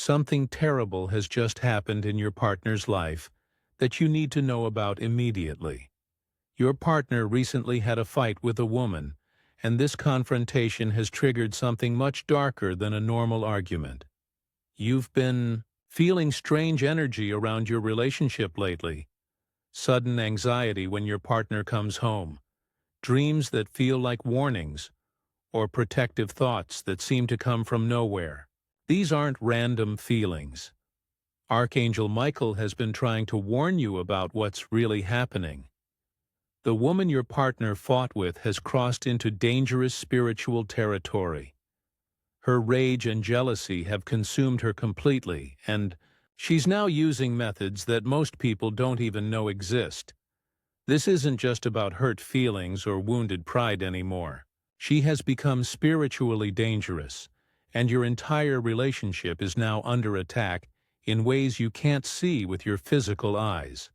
Something terrible has just happened in your partner's life that you need to know about immediately. Your partner recently had a fight with a woman, and this confrontation has triggered something much darker than a normal argument. You've been feeling strange energy around your relationship lately, sudden anxiety when your partner comes home, dreams that feel like warnings, or protective thoughts that seem to come from nowhere. These aren't random feelings. Archangel Michael has been trying to warn you about what's really happening. The woman your partner fought with has crossed into dangerous spiritual territory. Her rage and jealousy have consumed her completely, and she's now using methods that most people don't even know exist. This isn't just about hurt feelings or wounded pride anymore. She has become spiritually dangerous, and your entire relationship is now under attack in ways you can't see with your physical eyes.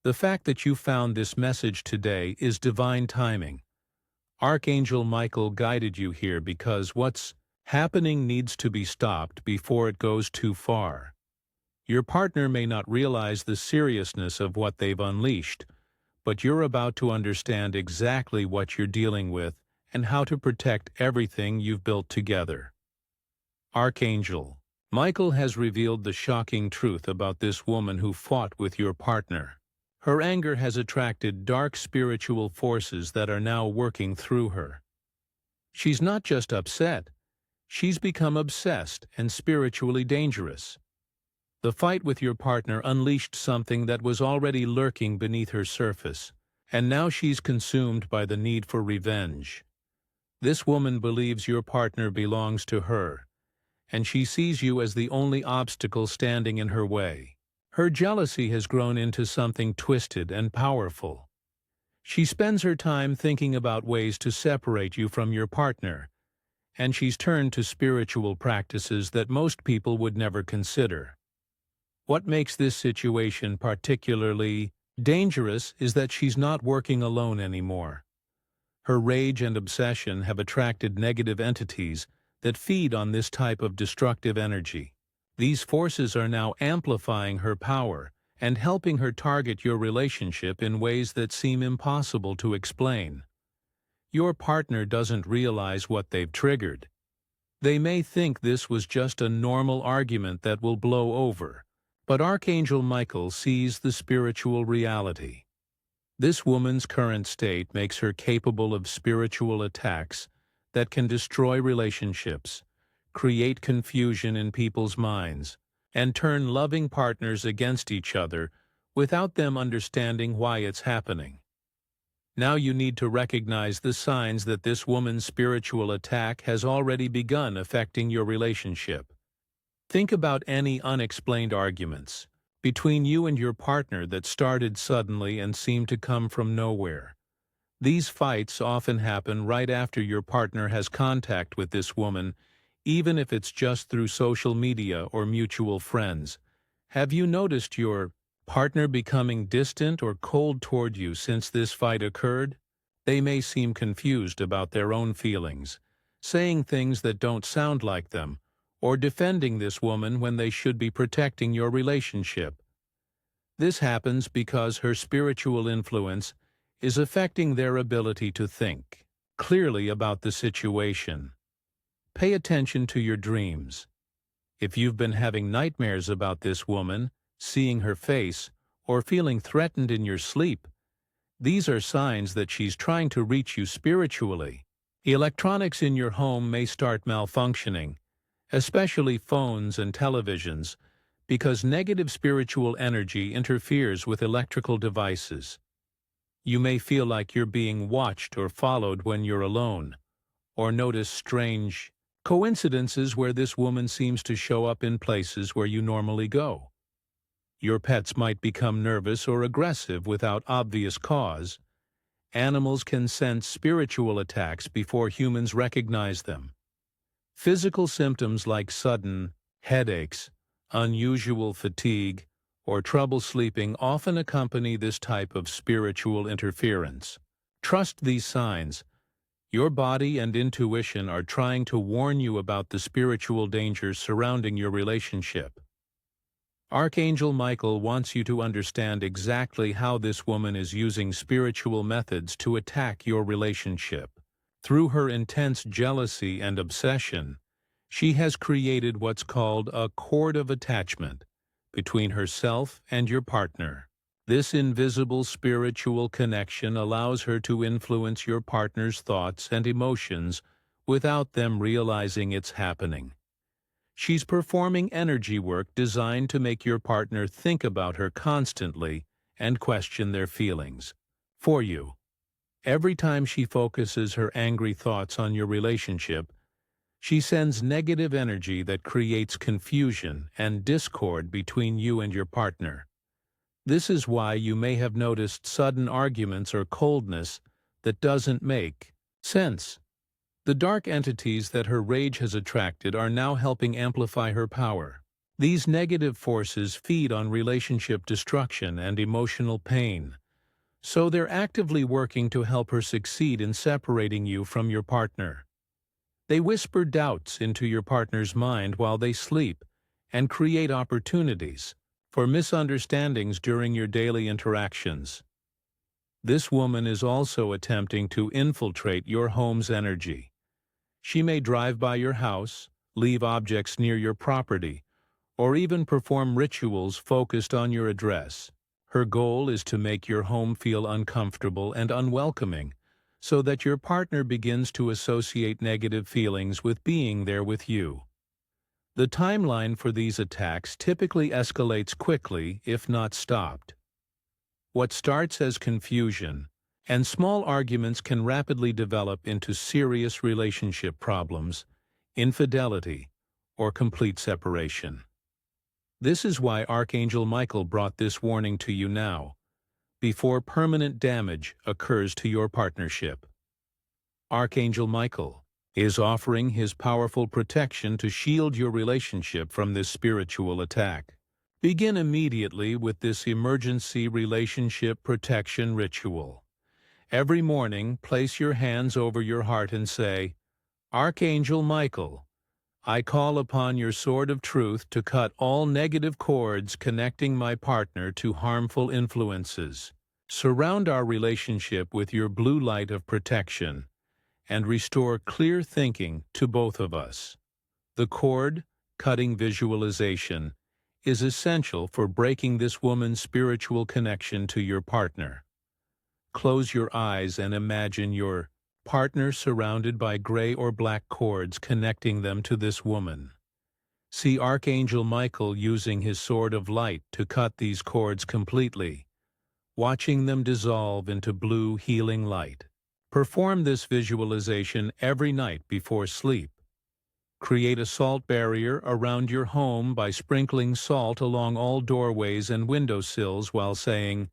The fact that you found this message today is divine timing. Archangel Michael guided you here because what's happening needs to be stopped before it goes too far. Your partner may not realize the seriousness of what they've unleashed, but you're about to understand exactly what you're dealing with and how to protect everything you've built together. Archangel Michael has revealed the shocking truth about this woman who fought with your partner. Her anger has attracted dark spiritual forces that are now working through her. She's not just upset, she's become obsessed and spiritually dangerous. The fight with your partner unleashed something that was already lurking beneath her surface, and now she's consumed by the need for revenge. This woman believes your partner belongs to her, and she sees you as the only obstacle standing in her way. Her jealousy has grown into something twisted and powerful. She spends her time thinking about ways to separate you from your partner, and she's turned to spiritual practices that most people would never consider. What makes this situation particularly dangerous is that she's not working alone anymore. Her rage and obsession have attracted negative entities that feed on this type of destructive energy. These forces are now amplifying her power and helping her target your relationship in ways that seem impossible to explain. Your partner doesn't realize what they've triggered. They may think this was just a normal argument that will blow over, but Archangel Michael sees the spiritual reality. This woman's current state makes her capable of spiritual attacks that can destroy relationships, create confusion in people's minds, and turn loving partners against each other without them understanding why it's happening. Now you need to recognize the signs that this woman's spiritual attack has already begun affecting your relationship. Think about any unexplained arguments between you and your partner that started suddenly and seemed to come from nowhere. These fights often happen right after your partner has contact with this woman, even if it's just through social media or mutual friends. Have you noticed your partner becoming distant or cold toward you since this fight occurred? They may seem confused about their own feelings, saying things that don't sound like them, or defending this woman when they should be protecting your relationship. This happens because her spiritual influence is affecting their ability to think clearly about the situation. Pay attention to your dreams. If you've been having nightmares about this woman, seeing her face, or feeling threatened in your sleep, these are signs that she's trying to reach you spiritually. Electronics in your home may start malfunctioning, especially phones and televisions, because negative spiritual energy interferes with electrical devices. You may feel like you're being watched or followed when you're alone, or notice strange coincidences where this woman seems to show up in places where you normally go. Your pets might become nervous or aggressive without obvious cause. Animals can sense spiritual attacks before humans recognize them. Physical symptoms like sudden headaches, unusual fatigue, or trouble sleeping often accompany this type of spiritual interference. Trust these signs. Your body and intuition are trying to warn you about the spiritual dangers surrounding your relationship. Archangel Michael wants you to understand exactly how this woman is using spiritual methods to attack your relationship. Through her intense jealousy and obsession, she has created what's called a cord of attachment between herself and your partner. This invisible spiritual connection allows her to influence your partner's thoughts and emotions without them realizing it's happening. She's performing energy work designed to make your partner think about her constantly and question their feelings. For you, every time she focuses her angry thoughts on your relationship, she sends negative energy that creates confusion and discord between you and your partner. This is why you may have noticed sudden arguments or coldness that doesn't make sense. The dark entities that her rage has attracted are now helping amplify her power. These negative forces feed on relationship destruction and emotional pain, so they're actively working to help her succeed in separating you from your partner. They whisper doubts into your partner's mind while they sleep and create opportunities for misunderstandings during your daily interactions. This woman is also attempting to infiltrate your home's energy. She may drive by your house, leave objects near your property, or even perform rituals focused on your address. Her goal is to make your home feel uncomfortable and unwelcoming, so that your partner begins to associate negative feelings with being there with you. The timeline for these attacks typically escalates quickly if not stopped. What starts as confusion and small arguments can rapidly develop into serious relationship problems, infidelity, or complete separation. This is why Archangel Michael brought this warning to you now, before permanent damage occurs to your partnership. Archangel Michael is offering his powerful protection to shield your relationship from this spiritual attack. Begin immediately with this emergency relationship protection ritual. Every morning, place your hands over your heart and say, "Archangel Michael, I call upon your sword of truth to cut all negative cords connecting my partner to harmful influences. Surround our relationship with your blue light of protection and restore clear thinking to both of us." The cord-cutting visualization is essential for breaking this woman's spiritual connection to your partner. Close your eyes and imagine your partner surrounded by gray or black cords connecting them to this woman. See Archangel Michael using his sword of light to cut these cords completely, watching them dissolve into blue healing light. Perform this visualization every night before sleep. Create a salt barrier around your home by sprinkling salt along all doorways and windowsills while saying,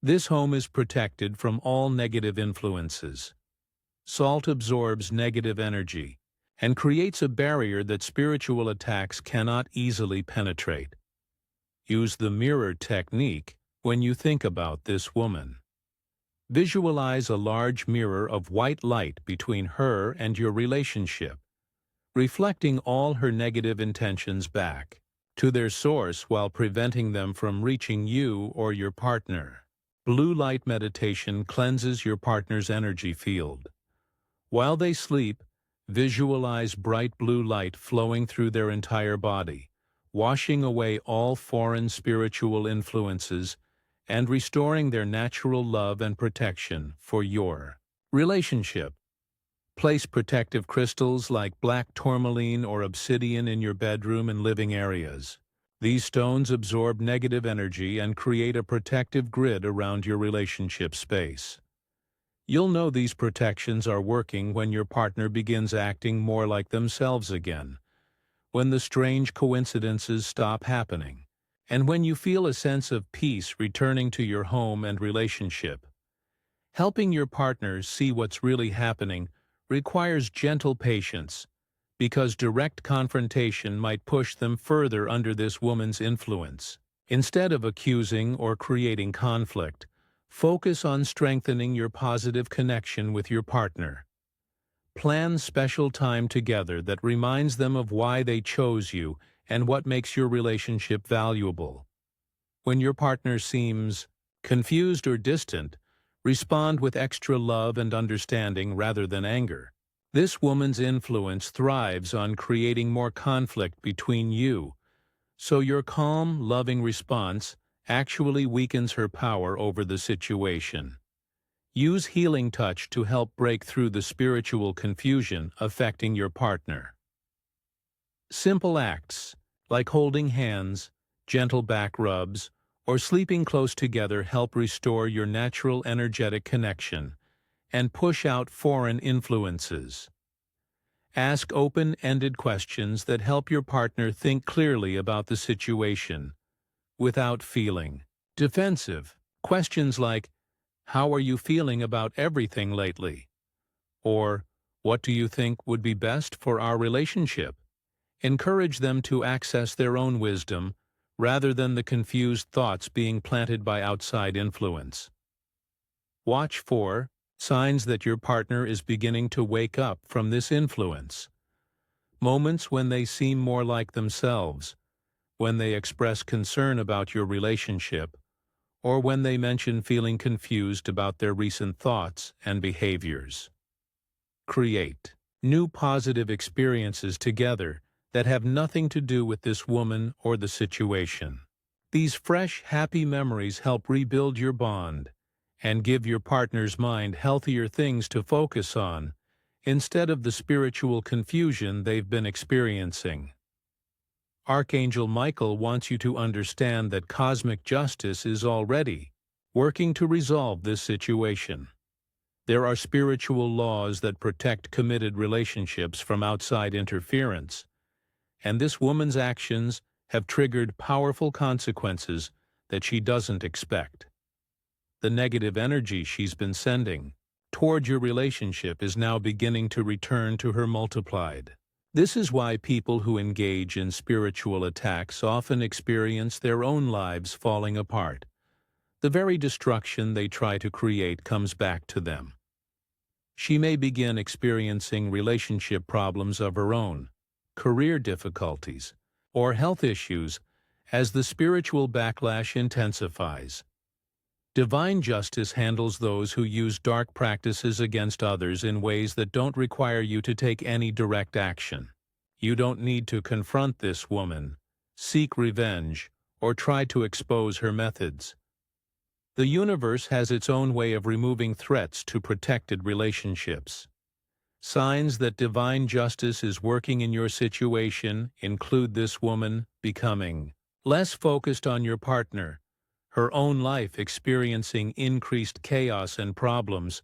"This home is protected from all negative influences." Salt absorbs negative energy and creates a barrier that spiritual attacks cannot easily penetrate. Use the mirror technique when you think about this woman. Visualize a large mirror of white light between her and your relationship, reflecting all her negative intentions back to their source while preventing them from reaching you or your partner. Blue light meditation cleanses your partner's energy field. While they sleep, visualize bright blue light flowing through their entire body, washing away all foreign spiritual influences and restoring their natural love and protection for your relationship. Place protective crystals like black tourmaline or obsidian in your bedroom and living areas. These stones absorb negative energy and create a protective grid around your relationship space. You'll know these protections are working when your partner begins acting more like themselves again, when the strange coincidences stop happening, and when you feel a sense of peace returning to your home and relationship. Helping your partner see what's really happening requires gentle patience, because direct confrontation might push them further under this woman's influence. Instead of accusing or creating conflict, focus on strengthening your positive connection with your partner. Plan special time together that reminds them of why they chose you and what makes your relationship valuable. When your partner seems confused or distant, respond with extra love and understanding rather than anger. This woman's influence thrives on creating more conflict between you, so your calm, loving response actually weakens her power over the situation. Use healing touch to help break through the spiritual confusion affecting your partner. Simple acts, like holding hands, gentle back rubs, or sleeping close together help restore your natural energetic connection and push out foreign influences. Ask open-ended questions that help your partner think clearly about the situation, without feeling defensive. Questions like, "How are you feeling about everything lately?" Or, "What do you think would be best for our relationship?" Encourage them to access their own wisdom rather than the confused thoughts being planted by outside influence. Watch for signs that your partner is beginning to wake up from this influence. Moments when they seem more like themselves, when they express concern about your relationship, or when they mention feeling confused about their recent thoughts and behaviors. Create new positive experiences together that have nothing to do with this woman or the situation. These fresh, happy memories help rebuild your bond and give your partner's mind healthier things to focus on instead of the spiritual confusion they've been experiencing. Archangel Michael wants you to understand that cosmic justice is already working to resolve this situation. There are spiritual laws that protect committed relationships from outside interference, and this woman's actions have triggered powerful consequences that she doesn't expect. The negative energy she's been sending toward your relationship is now beginning to return to her multiplied. This is why people who engage in spiritual attacks often experience their own lives falling apart. The very destruction they try to create comes back to them. She may begin experiencing relationship problems of her own, career difficulties, or health issues as the spiritual backlash intensifies. Divine justice handles those who use dark practices against others in ways that don't require you to take any direct action. You don't need to confront this woman, seek revenge, or try to expose her methods. The universe has its own way of removing threats to protected relationships. Signs that divine justice is working in your situation include this woman becoming less focused on your partner, her own life experiencing increased chaos and problems,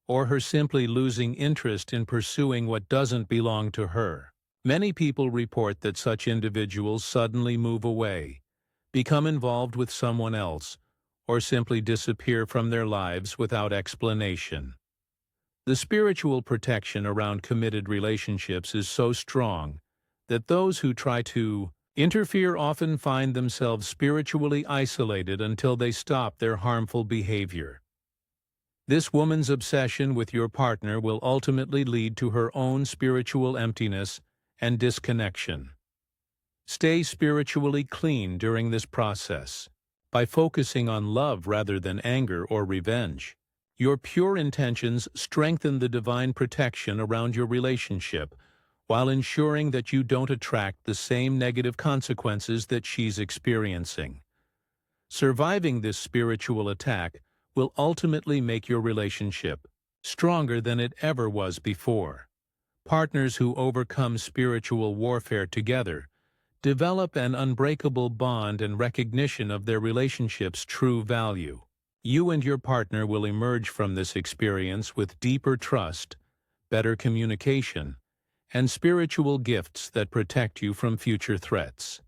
or her simply losing interest in pursuing what doesn't belong to her. Many people report that such individuals suddenly move away, become involved with someone else, or simply disappear from their lives without explanation. The spiritual protection around committed relationships is so strong that those who try to interfere often find themselves spiritually isolated until they stop their harmful behavior. This woman's obsession with your partner will ultimately lead to her own spiritual emptiness and disconnection. Stay spiritually clean during this process. By focusing on love rather than anger or revenge, your pure intentions strengthen the divine protection around your relationship, while ensuring that you don't attract the same negative consequences that she's experiencing. Surviving this spiritual attack will ultimately make your relationship stronger than it ever was before. Partners who overcome spiritual warfare together develop an unbreakable bond and recognition of their relationship's true value. You and your partner will emerge from this experience with deeper trust, better communication, and spiritual gifts that protect you from future threats.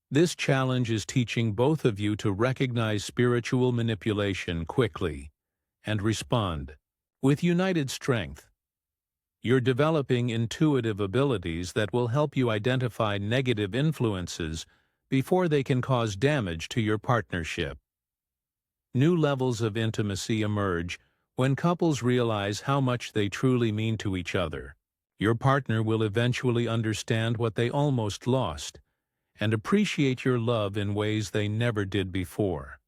This challenge is teaching both of you to recognize spiritual manipulation quickly and respond with united strength. You're developing intuitive abilities that will help you identify negative influences before they can cause damage to your partnership. New levels of intimacy emerge When couples realize how much they truly mean to each other, your partner will eventually understand what they almost lost and appreciate your love in ways they never did before.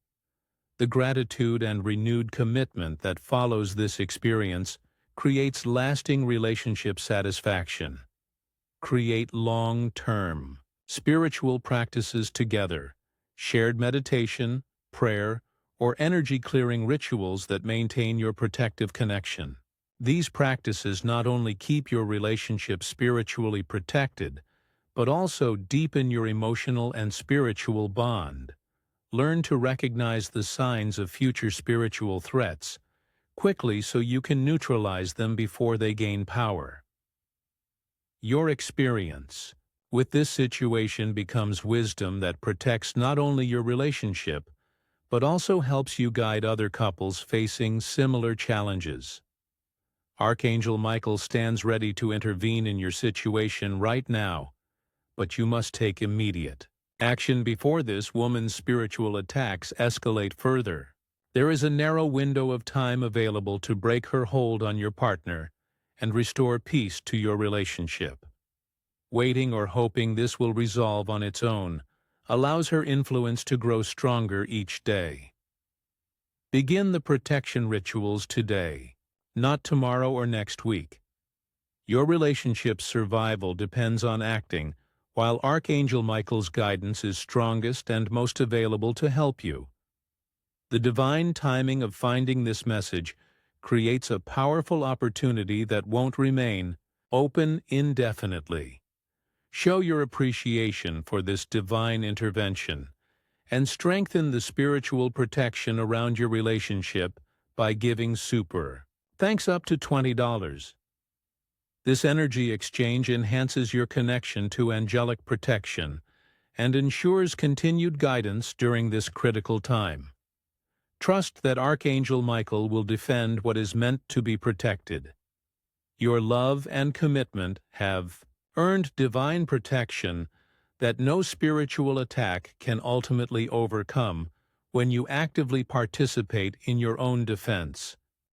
The gratitude and renewed commitment that follows this experience creates lasting relationship satisfaction. Create long-term spiritual practices together, shared meditation, prayer, or energy-clearing rituals that maintain your protective connection. These practices not only keep your relationship spiritually protected, but also deepen your emotional and spiritual bond. Learn to recognize the signs of future spiritual threats quickly so you can neutralize them before they gain power. Your experience with this situation becomes wisdom that protects not only your relationship, but also helps you guide other couples facing similar challenges. Archangel Michael stands ready to intervene in your situation right now, but you must take immediate action before this woman's spiritual attacks escalate further. There is a narrow window of time available to break her hold on your partner and restore peace to your relationship. Waiting or hoping this will resolve on its own allows her influence to grow stronger each day. Begin the protection rituals today, not tomorrow or next week. Your relationship's survival depends on acting, while Archangel Michael's guidance is strongest and most available to help you. The divine timing of finding this message creates a powerful opportunity that won't remain open indefinitely. Show your appreciation for this divine intervention and strengthen the spiritual protection around your relationship by giving super thanks up to $20. This energy exchange enhances your connection to angelic protection and ensures continued guidance during this critical time. Trust that Archangel Michael will defend what is meant to be protected. Your love and commitment have earned divine protection that no spiritual attack can ultimately overcome when you actively participate in your own defense.